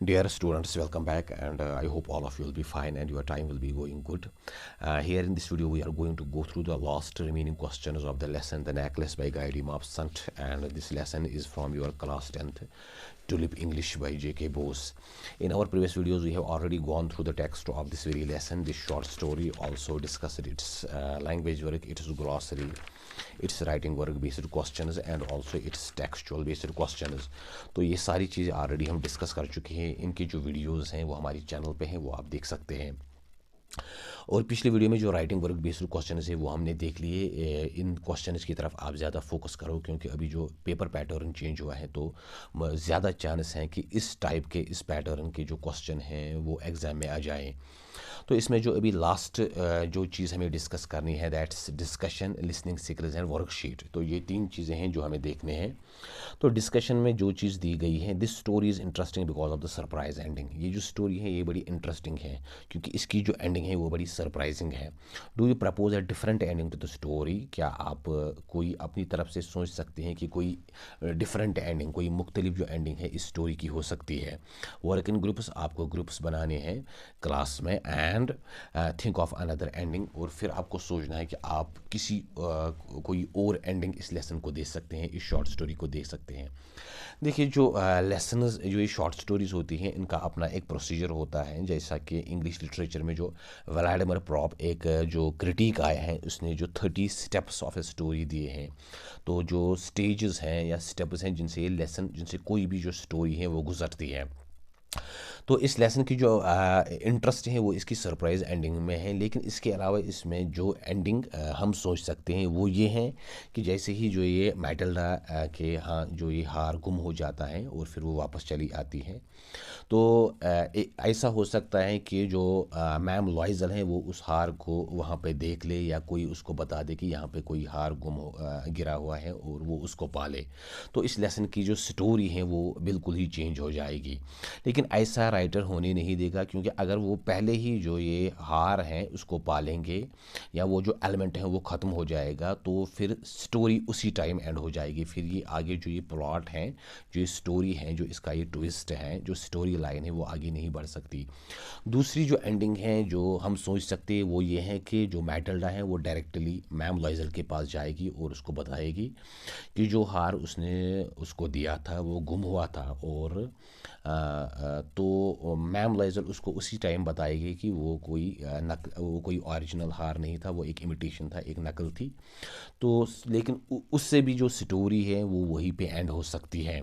Dear students, welcome back, and I hope all of you will be fine and your time will be going good. Here in this video, we are going to go through the last remaining questions of the lesson, The Necklace by Guy de Maupassant, and this lesson is from your class 10th, Tulip English by J.K. Bose. In our previous videos, we have already gone through the text of this very lesson, this short story, also discussed its language work, its glossary, its writing work based questions and also its textual based questions. तो ये सारी चीज़ें already हम discuss कर चुके हैं. इनकी जो वीडियोस हैं वो हमारी चैनल पे हैं, वो आप देख सकते हैं. और पिछले वीडियो में जो राइटिंग वर्क बेस्ड क्वेश्चन है वो हमने देख लिए. इन क्वेश्चन की तरफ आप ज़्यादा फोकस करो, क्योंकि अभी जो पेपर पैटर्न चेंज हुआ है तो ज़्यादा चांस हैं कि इस टाइप के इस पैटर्न के जो क्वेश्चन हैं वो एग्ज़ाम में आ जाएँ. तो इसमें जो अभी लास्ट जो चीज़ हमें डिस्कस करनी है, that's discussion, listening skills and worksheet. तो ये तीन चीज़ें हैं जो हमें देखने हैं. तो डिस्कशन में जो चीज़ दी गई है, this story is interesting because of the surprise ending. ये जो स्टोरी है ये बड़ी इंटरेस्टिंग है क्योंकि इसकी जो एंडिंग है वो बड़ी सरप्राइजिंग है. Do you propose a different ending to the story. क्या आप कोई अपनी तरफ से सोच सकते हैं कि कोई डिफरेंट एंडिंग, कोई मुख्तलिफ जो एंडिंग है इस स्टोरी की हो सकती है. वर्क इन ग्रुप्स, आपको ग्रुप्स बनाने हैं क्लास में, and think of another ending. और फिर आपको सोचना है कि आप किसी कोई और एंडिंग इस लेसन को दे सकते हैं, इस शॉर्ट स्टोरी को दे सकते हैं. देखिए, जो लेसन्स, जो ये शॉर्ट स्टोरीज़ होती हैं, इनका अपना एक प्रोसीजर होता है. जैसा कि इंग्लिश लिटरेचर में जो व्लादिमीर प्रॉप एक जो क्रिटिक आया है, उसने जो 30 स्टेप्स ऑफ ए स्टोरी दिए हैं. तो जो स्टेजेस हैं या स्टेप्स हैं जिनसे ये लेसन, जिनसे कोई भी जो स्टोरी है वो गुजरती है. तो इस लेसन की जो इंटरेस्ट है वो इसकी सरप्राइज़ एंडिंग में है. लेकिन इसके अलावा इसमें जो एंडिंग हम सोच सकते हैं वो ये है कि जैसे ही जो ये मैटिल्डा के हाँ जो ये हार गुम हो जाता है और फिर वो वापस चली आती है, तो ऐसा हो सकता है कि जो मैम लॉइजल हैं वो उस हार को वहाँ पे देख ले या कोई उसको बता दे कि यहाँ पे कोई हार गिरा हुआ है और वो उसको पाले. तो इस लेसन की जो स्टोरी है वो बिल्कुल ही चेंज हो जाएगी. लेकिन ऐसा राइटर होने नहीं देगा, क्योंकि अगर वो पहले ही जो ये हार है उसको पालेंगे या वो जो एलिमेंट है वो ख़त्म हो जाएगा, तो फिर स्टोरी उसी टाइम एंड हो जाएगी. फिर ये आगे जो ये प्लॉट है, जो ये स्टोरी है, जो इसका ये ट्विस्ट है, जो स्टोरी लाइन है वो आगे नहीं बढ़ सकती. दूसरी जो एंडिंग है जो हम सोच सकते हैं वो ये है कि जो मैटिल्डा है वो डायरेक्टली मैम लॉइजल के पास जाएगी और उसको बताएगी कि जो हार उसने उसको दिया था वो गुम हुआ था. और तो मैम लॉइजल उसको उसी टाइम बताएगी कि वो कोई ओरिजिनल हार नहीं था, वो एक इमिटेशन था, एक नकल थी. तो लेकिन उससे भी जो स्टोरी है वो वहीं पे एंड हो सकती है.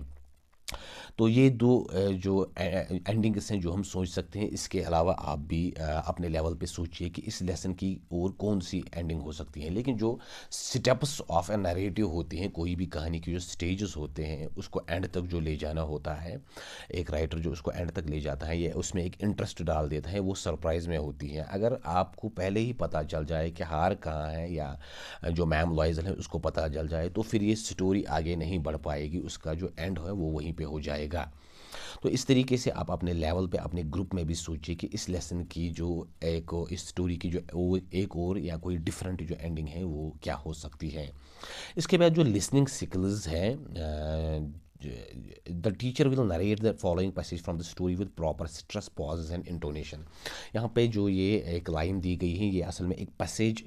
तो ये दो जो एंडिंग्स हैं जो हम सोच सकते हैं. इसके अलावा आप भी अपने लेवल पे सोचिए कि इस लेसन की और कौन सी एंडिंग हो सकती है. लेकिन जो स्टेप्स ऑफ ए नरेटिव होती हैं, कोई भी कहानी के जो स्टेजेस होते हैं उसको एंड तक जो ले जाना होता है, एक राइटर जो उसको एंड तक ले जाता है या उसमें एक इंटरेस्ट डाल देता है, वो सरप्राइज़ में होती है. अगर आपको पहले ही पता चल जाए कि हार कहाँ है या जो मैम लॉइजल है उसको पता चल जाए, तो फिर ये स्टोरी आगे नहीं बढ़ पाएगी, उसका जो एंड है वो वहीं पे हो जाएगा. तो इस तरीके से आप अपने लेवल पे, अपने ग्रुप में भी सोचिए कि इस लेसन की जो एक, इस स्टोरी की जो एक और या कोई डिफरेंट जो एंडिंग है वो क्या हो सकती है. इसके बाद जो लिसनिंग स्किल्स है, the teacher will narrate the following passage from the story with proper stress, pauses and intonation. यहाँ पे जो ये एक लाइन दी गई है ये असल में एक पैसेज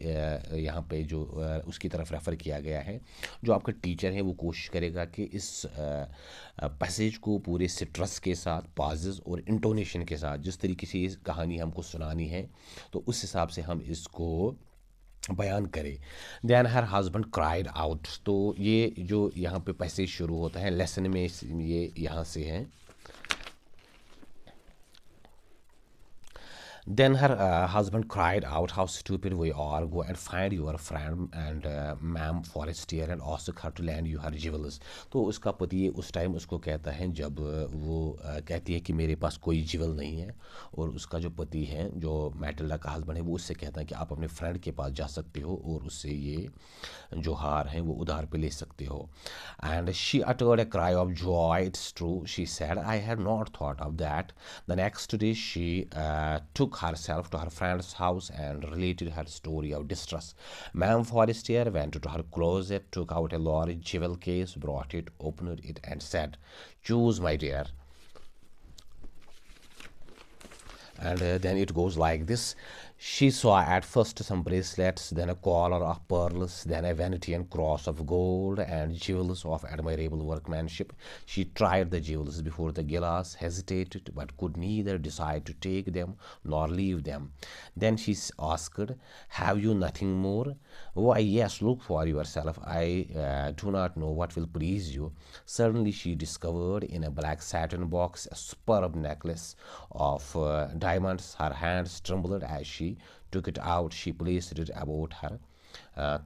यहाँ पे जो उसकी तरफ रेफ़र किया गया है. जो आपका टीचर है वो कोशिश करेगा कि इस पैसेज को पूरे स्ट्रेस के साथ, पॉजेज और इंटोनेशन के साथ, जिस तरीके से ये कहानी हमको सुनानी है तो उस हिसाब से हम इसको बयान करें. Then her husband cried out. तो ये जो यहाँ पे पैसेज शुरू होता है लेसन में, ये यहाँ से है. Then her husband cried out, "How stupid we are! Go and find your friend and ma'am Forestier and ask her to lend you her jewels." तो उसका पति उस टाइम उसको कहता है जब वो कहती है कि मेरे पास कोई ज्वेल नहीं है, और उसका जो पति है, जो मैटिल्डा का हस्बैंड है, वो उससे कहता है कि आप अपने फ्रेंड के पास जा सकते हो और उससे ये जो हार है वो उधार पे ले सकते हो. And she uttered a cry of joy. "It's true," she said. "I had not thought of that." The next day she took herself to her friend's house and related her story of distress. Ma'am Forestier went to her closet, took out a large jewel case, brought it, opened it, and said, "Choose, my dear." and then it goes like this. She saw at first some bracelets, then a collar of pearls, then a Venetian cross of gold and jewels of admirable workmanship. She tried the jewels before the glass, hesitated, but could neither decide to take them nor leave them. Then she asked, "Have you nothing more?" "Why, yes, look for yourself. I do not know what will please you." Suddenly she discovered in a black satin box a superb necklace of diamonds. Her hands trembled as she took it out. She placed it about her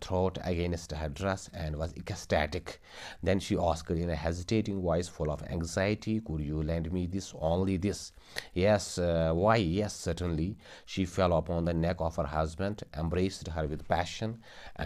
throat against her dress and was ecstatic. Then she asked in a hesitating voice full of anxiety, "Could you lend me this, only this?" "Yes, why, yes, certainly." She fell upon the neck of her husband, embraced her with passion,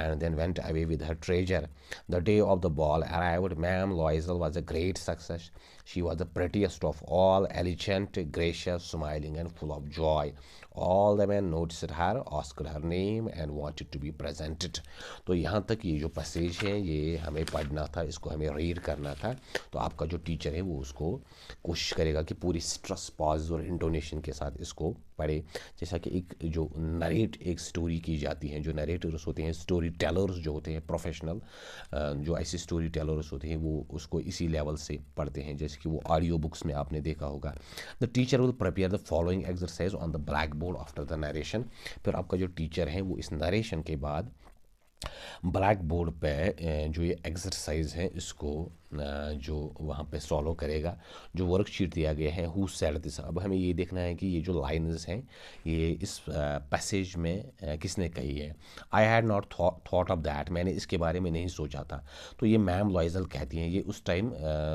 and then went away with her treasure. The day of the ball arrived. Ma'am Loisel was a great success. She was the prettiest of all, elegant, gracious, smiling, and full of joy. All the men noticed her, asked her name, and wanted to be presented. तो यहाँ तक ये जो passage है ये हमें पढ़ना था, इसको हमें रीड करना था. तो आपका जो टीचर है वो उसको कोशिश करेगा कि पूरी स्ट्रेस पॉज और इंटोनेशन के साथ इसको पढ़े. जैसा कि एक जो नरेट एक स्टोरी की जाती है, जो नरेटर्स होते हैं, स्टोरी टेलर्स जो होते हैं प्रोफेशनल, जो ऐसे स्टोरी टेलर्स होते हैं वो उसको इसी लेवल से पढ़ते हैं जैसे कि वो ऑडियो बुक्स में आपने देखा होगा. The teacher will prepare the following exercise on the black board after the narration. फिर आपका जो टीचर है वो इस नरेशन के बाद ब्लैक बोर्ड पे जो ये एक्सरसाइज है इसको जो वहाँ पे सॉल्व करेगा. जो वर्कशीट दिया गया है हु सेड दिस. अब हमें ये देखना है कि ये जो लाइन्स हैं ये इस पैसेज में किसने कही है. I had not thought of that. मैंने इसके बारे में नहीं सोचा था. तो ये मैम लॉइजल कहती हैं. ये उस टाइम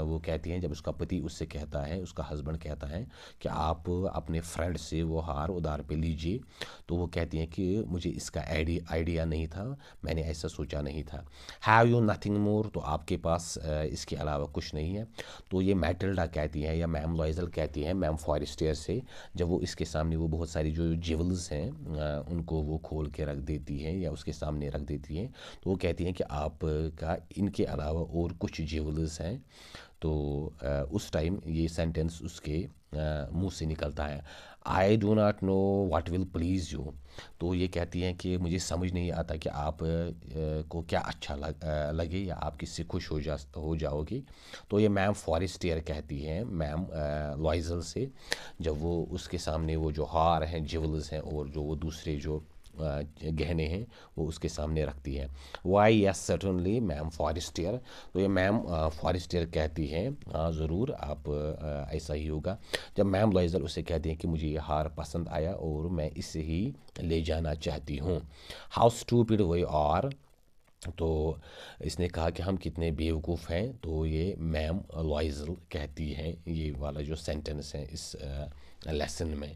वो कहती हैं जब उसका पति उससे कहता है, उसका हस्बैंड कहता है कि आप अपने फ्रेंड से वो हार उधार पे लीजिए. तो वो कहती हैं कि मुझे इसका आइडिया नहीं था, मैंने ऐसा सोचा नहीं था. Have you nothing more. तो आपके पास इसके अलावा कुछ नहीं है. तो ये मैटिल्डा कहती है या मैम लॉइजल कहती हैं मैम फॉरेस्टियर से, जब वो इसके सामने वो बहुत सारी जो ज्वेल्स हैं उनको वो खोल के रख देती हैं या उसके सामने रख देती हैं. तो वो कहती हैं कि आपका इनके अलावा और कुछ ज्वेल्स हैं. तो उस टाइम ये सेंटेंस उसके मुंह से निकलता है, I do not know what will please you. तो ये कहती हैं कि मुझे समझ नहीं आता कि आप को क्या अच्छा लगे या आप किससे खुश हो जाओगी. तो ये मैम फॉरेस्टियर कहती हैं मैम लॉइजल से, जब वो उसके सामने वो जो हार हैं, ज्वेल्स हैं और जो वो दूसरे जो गहने हैं वो उसके सामने रखती है. Why yes certainly ma'am Forestier. तो ये मैम फॉरेस्टियर कहती हैं हाँ ज़रूर आप ऐसा ही होगा. जब मैम लॉइजल उसे कहती हैं कि मुझे ये हार पसंद आया और मैं इसे ही ले जाना चाहती हूँ. How stupid we are. तो इसने कहा कि हम कितने बेवकूफ़ हैं. तो ये मैम लॉइजल कहती हैं ये वाला जो सेंटेंस है इस लेसन में,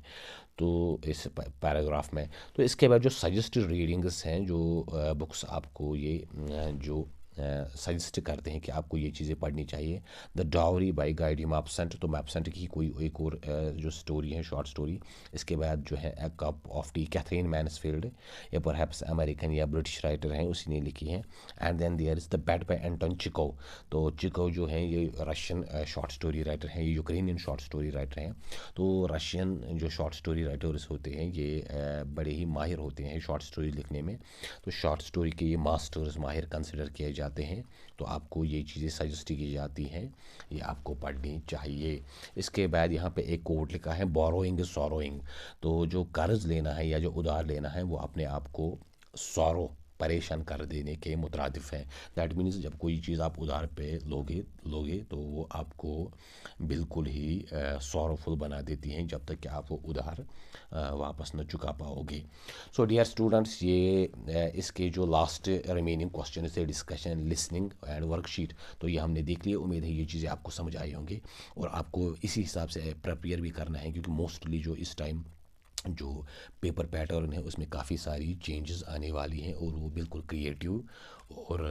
तो इस पैराग्राफ में. तो इसके बाद जो सजेस्टेड रीडिंग्स हैं, जो बुक्स आपको ये जो सजेस्ट करते हैं कि आपको ये चीज़ें पढ़नी चाहिए. The dowry by Guy de Maupassant. तो मैपसेंट की कोई एक और जो स्टोरी है, शॉर्ट स्टोरी. इसके बाद जो है a cup of tea, Katherine Mansfield या परहैप्स अमेरिकन या ब्रिटिश राइटर हैं, उसी ने लिखी है. And then there is the bet by Anton Chekhov. तो चिकोव जो है ये रशियन शॉर्ट स्टोरी राइटर हैं, ये यूक्रेनियन शॉर्ट स्टोरी राइटर हैं. तो रशियन जो शॉर्ट स्टोरी राइटर्स होते हैं ये बड़े ही माहिर होते हैं शॉर्ट स्टोरी लिखने में. तो शॉर्ट स्टोरी के ये मास्टर्स माहिर कंसिडर किए जाते हैं. तो आपको ये चीज़ें सजेस्ट की जाती हैं, ये आपको पढ़नी चाहिए. इसके बाद यहाँ पे एक कोट लिखा है बोरोइंग सॉरोइंग. तो जो कर्ज लेना है या जो उधार लेना है वो अपने आप को सॉरो परेशान कर देने के मुतरादिफ है. दैट मीन्स जब कोई चीज़ आप उधार पे लोगे तो वो आपको बिल्कुल ही सॉरोफुल बना देती हैं जब तक कि आप वो उधार वापस न चुका पाओगे. सो डियर स्टूडेंट्स, ये इसके जो लास्ट रिमेनिंग क्वेश्चन थे डिस्कशन, लिसनिंग एंड वर्कशीट, तो ये हमने देख लिया. उम्मीद है ये चीज़ें आपको समझ आई होंगी और आपको इसी हिसाब से प्रिपेयर भी करना है, क्योंकि मोस्टली जो इस टाइम जो पेपर पैटर्न है उसमें काफ़ी सारी चेंजेस आने वाली हैं और वो बिल्कुल क्रिएटिव और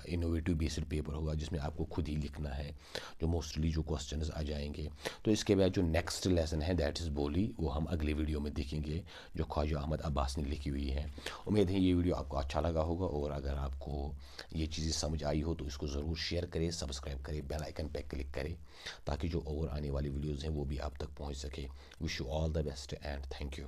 इनोवेटिव बेस्ड पेपर होगा जिसमें आपको खुद ही लिखना है, जो मोस्टली जो क्वेश्चंस आ जाएंगे। तो इसके बाद जो नेक्स्ट लेसन है दैट इज़ बोली, वो हम अगले वीडियो में देखेंगे जो ख्वाजा अहमद अब्बास ने लिखी हुई है। उम्मीद है ये वीडियो आपको अच्छा लगा होगा, और अगर आपको ये चीज़ें समझ आई हो तो इसको ज़रूर शेयर करें, सब्सक्राइब करें, बेल आइकन पर क्लिक करें, ताकि जो और आने वाली वीडियोज़ हैं वो भी आप तक पहुँच सके। Wish you all the best and thank you.